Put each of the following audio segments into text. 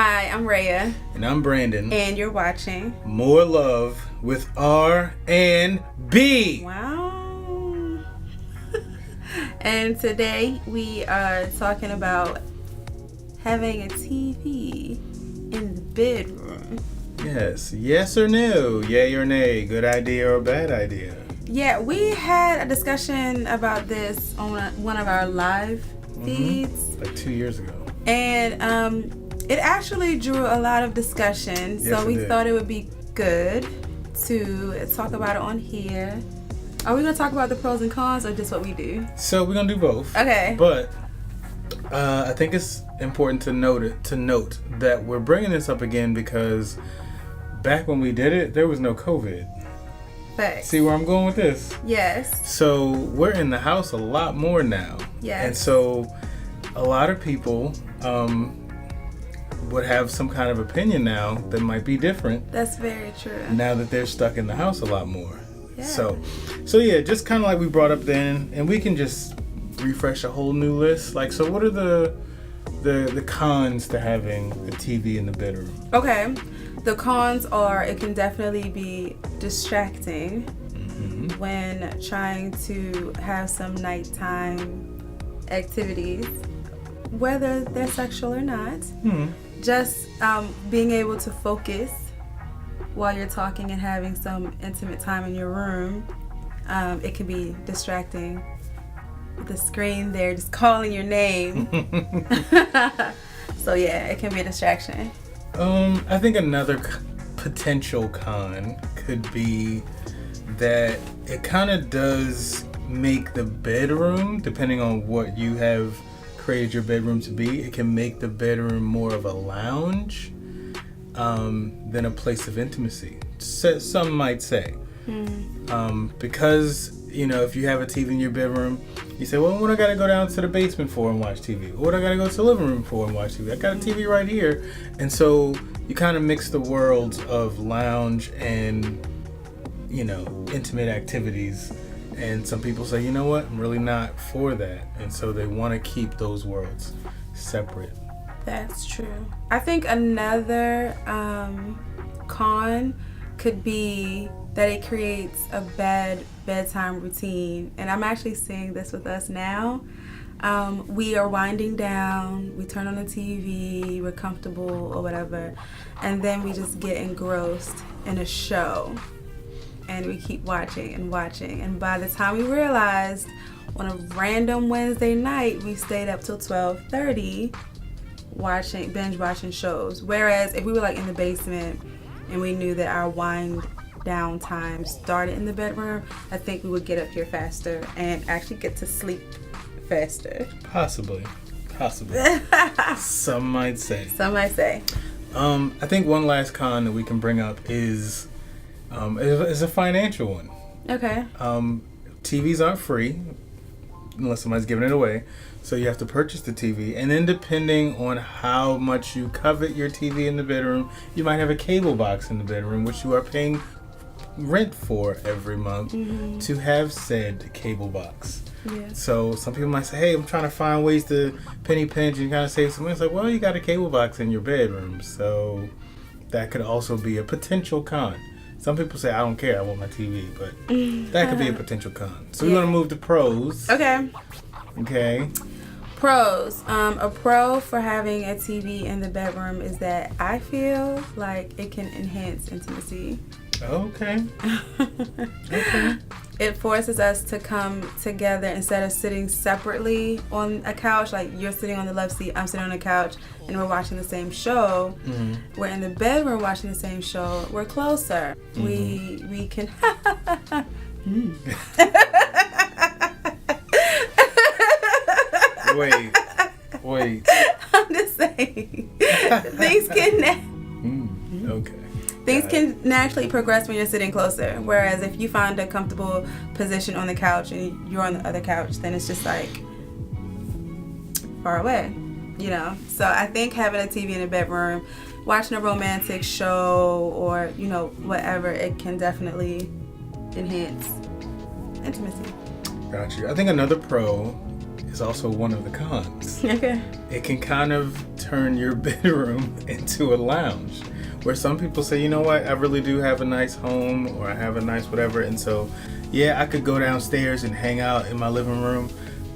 Hi, I'm Rhea. And I'm Brandon. And you're watching More Love with R and B. Wow. And today we are talking about having a TV in the bedroom. Yes or no? Yay or nay? Good idea or bad idea? Yeah, we had a discussion about this on one of our live feeds. Like 2 years ago. And it actually drew a lot of discussion. Yes, so we it did. thought it would be good to talk about it on here. Are we going to talk about the pros and cons or just what we do? So we're going to do both. Okay. But I think it's important to note that we're bringing this up again because back when we did it, there was no COVID. Facts. See where I'm going with this? Yes. So we're in the house a lot more now. Yes. And so a lot of people would have some kind of opinion now that might be different. That's very true. Now that they're stuck in the house a lot more. Yeah. So yeah, just kind of like we brought up then, and we can just refresh a whole new list. Like, so what are the cons to having a TV in the bedroom? Okay. The cons are it can definitely be distracting when trying to have some nighttime activities, whether they're sexual or not. Just being able to focus while you're talking and having some intimate time in your room, it can be distracting. The screen there just calling your name. So yeah, it can be a distraction. I think another potential con could be that it kind of does make the bedroom, depending on what you have created your bedroom to be, it can make the bedroom more of a lounge than a place of intimacy. Some might say. Because, if you have a TV in your bedroom, you say, well, what I gotta go down to the basement for and watch TV? What I gotta go to the living room for and watch TV? I got a TV right here. And so you kind of mix the worlds of lounge and, intimate activities. And some people say, you know what, I'm really not for that. And so they want to keep those worlds separate. That's true. I think another con could be that it creates a bad bedtime routine. And I'm actually seeing this with us now. We are winding down, we turn on the TV, we're comfortable or whatever, and then we just get engrossed in a show. And we keep watching. And by the time we realized, on a random Wednesday night, we stayed up till 12:30 binge watching shows. Whereas if we were like in the basement and we knew that our wind down time started in the bedroom, I think we would get up here faster and actually get to sleep faster. Possibly. Some might say. I think one last con that we can bring up is a financial one. Okay. TVs aren't free unless somebody's giving it away. So you have to purchase the TV. And then depending on how much you covet your TV in the bedroom, you might have a cable box in the bedroom, which you are paying rent for every month to have said cable box. Yeah. So some people might say, hey, I'm trying to find ways to penny pinch and kind of save some money. It's like, well, you got a cable box in your bedroom. So that could also be a potential con. Some people say, I don't care, I want my TV, but that could be a potential con. So we're going to move to pros. Okay. Pros. A pro for having a TV in the bedroom is that I feel like it can enhance intimacy. Okay. It forces us to come together instead of sitting separately on a couch. Like you're sitting on the left seat, I'm sitting on the couch, and we're watching the same show. We're in the bedroom watching the same show. We're closer. We can. Wait. I'm just saying. Things can. Okay. Things can naturally progress when you're sitting closer. Whereas if you find a comfortable position on the couch and you're on the other couch, then it's just like far away, So I think having a TV in the bedroom, watching a romantic show or, whatever, it can definitely enhance intimacy. Got you. I think another pro is also one of the cons. Okay. It can kind of turn your bedroom into a lounge, where some people say, you know what, I really do have a nice home, or I have a nice whatever, and so yeah, I could go downstairs and hang out in my living room,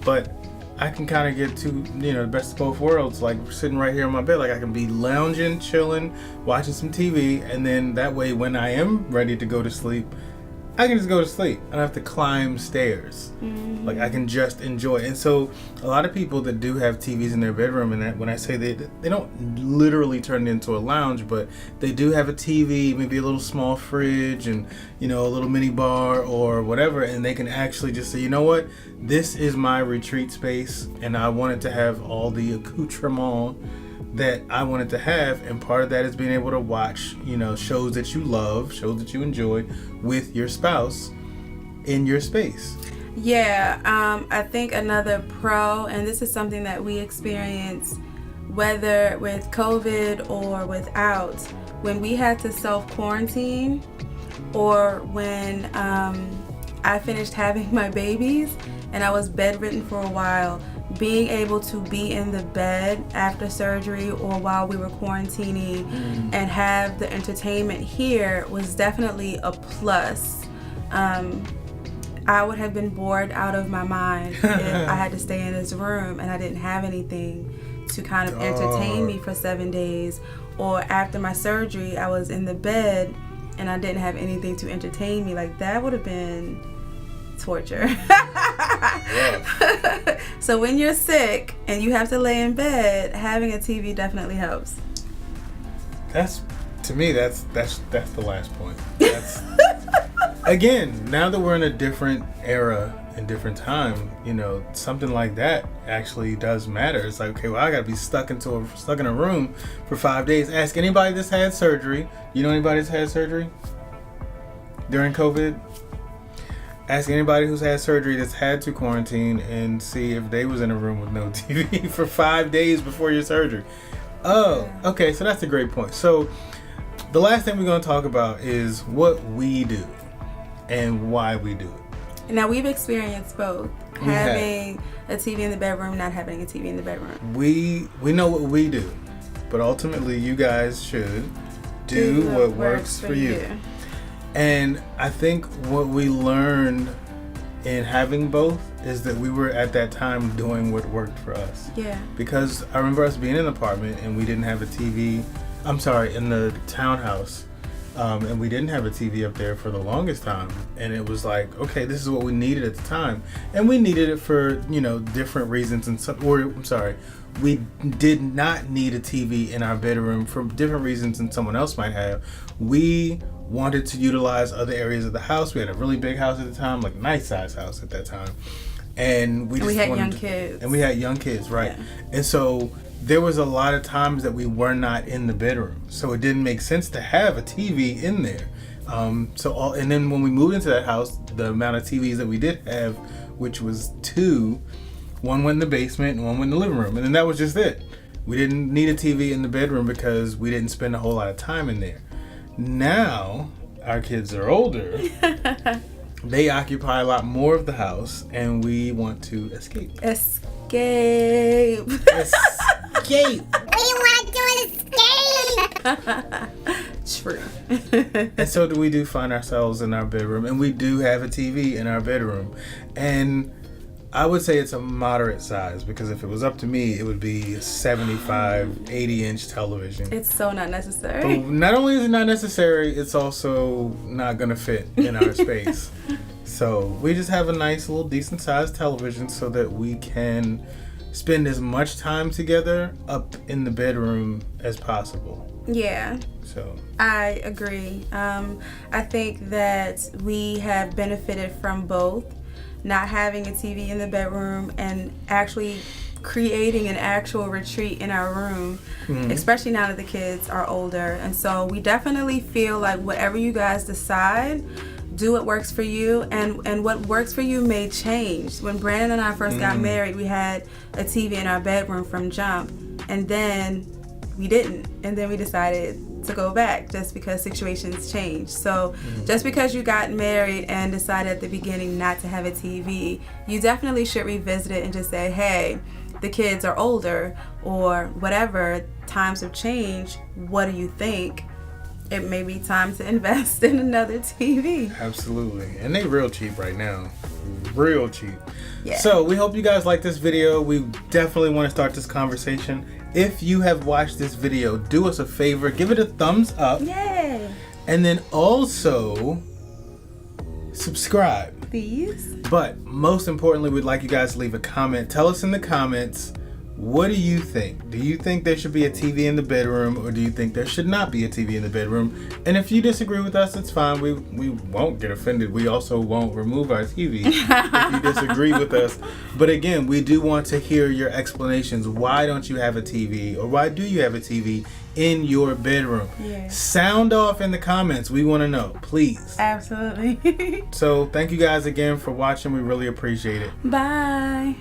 but I can kind of get to, the best of both worlds, like sitting right here on my bed. Like I can be lounging, chilling, watching some TV, and then that way when I am ready to go to sleep, I can just go to sleep. I don't have to climb stairs. Mm-hmm. Like I can just enjoy it. And so a lot of people that do have TVs in their bedroom, and that when I say they don't literally turn it into a lounge, but they do have a TV, maybe a little small fridge, and a little mini bar or whatever, and they can actually just say, you know what, this is my retreat space, and I wanted to have all the accoutrement that I wanted to have, and part of that is being able to watch, shows that you love, shows that you enjoy with your spouse in your space. Yeah, I think another pro, and this is something that we experience whether with COVID or without, when we had to self-quarantine, or when I finished having my babies and I was bedridden for a while, being able to be in the bed after surgery or while we were quarantining and have the entertainment here was definitely a plus. I would have been bored out of my mind if I had to stay in this room and I didn't have anything to kind of entertain me for 7 days. Or after my surgery, I was in the bed and I didn't have anything to entertain me. Like, that would have been torture. So when you're sick and you have to lay in bed, having a TV definitely helps. To me, that's the last point. Again, now that we're in a different era and different time, something like that actually does matter. It's like, okay, well, I gotta be stuck in a room for 5 days. Ask anybody that's had surgery. You know anybody that's had surgery during COVID? Ask anybody who's had surgery that's had to quarantine and see if they was in a room with no TV for 5 days before your surgery. Oh, okay, so that's a great point. So the last thing we're going to talk about is what we do and why we do it. Now, we've experienced both. Having a TV in the bedroom, not having a TV in the bedroom. We know what we do, but ultimately you guys should do what works for you. And I think what we learned in having both is that we were at that time doing what worked for us. Yeah. Because I remember us being in an apartment and we didn't have a TV. In the townhouse. And we didn't have a TV up there for the longest time. And it was like, okay, this is what we needed at the time. And we needed it for, different reasons. We did not need a TV in our bedroom for different reasons than someone else might have. We wanted to utilize other areas of the house. We had a really big house at the time, like a nice size house at that time. And we had young kids. And we had young kids, right. Yeah. And so there was a lot of times that we were not in the bedroom. So it didn't make sense to have a TV in there. And then when we moved into that house, the amount of TVs that we did have, which was 2, one went in the basement and one went in the living room. And then that was just it. We didn't need a TV in the bedroom because we didn't spend a whole lot of time in there. Now, our kids are older. They occupy a lot more of the house, and we want to escape. Escape. We want to escape. True. And so we do find ourselves in our bedroom, and we do have a TV in our bedroom. And I would say it's a moderate size, because if it was up to me, it would be a 75, 80-inch television. It's so not necessary. But not only is it not necessary, it's also not going to fit in our space. So we just have a nice little decent sized television so that we can spend as much time together up in the bedroom as possible. Yeah. So I agree. I think that we have benefited from both. Not having a TV in the bedroom and actually creating an actual retreat in our room, especially now that the kids are older. And so we definitely feel like whatever you guys decide, do what works for you, and what works for you may change. When Brandon and I first got married, we had a TV in our bedroom from jump, and then we didn't. And then we decided to go back just because situations change. So just because you got married and decided at the beginning not to have a TV, you definitely should revisit it and just say, hey, the kids are older or whatever, times have changed. What do you think? It may be time to invest in another TV. Absolutely. And they real cheap right now. Real cheap. Yeah. So we hope you guys like this video. We definitely want to start this conversation. If you have watched this video, do us a favor, give it a thumbs up. Yay. And then also subscribe. Please. But most importantly, we'd like you guys to leave a comment. Tell us in the comments, what do you think? Do you think there should be a TV in the bedroom, or do you think there should not be a TV in the bedroom? And if you disagree with us, it's fine. We won't get offended. We also won't remove our TV if you disagree with us. But again, we do want to hear your explanations. Why don't you have a TV, or why do you have a TV in your bedroom? Yeah. Sound off in the comments. We want to know, please. Absolutely. So thank you guys again for watching. We really appreciate it. Bye.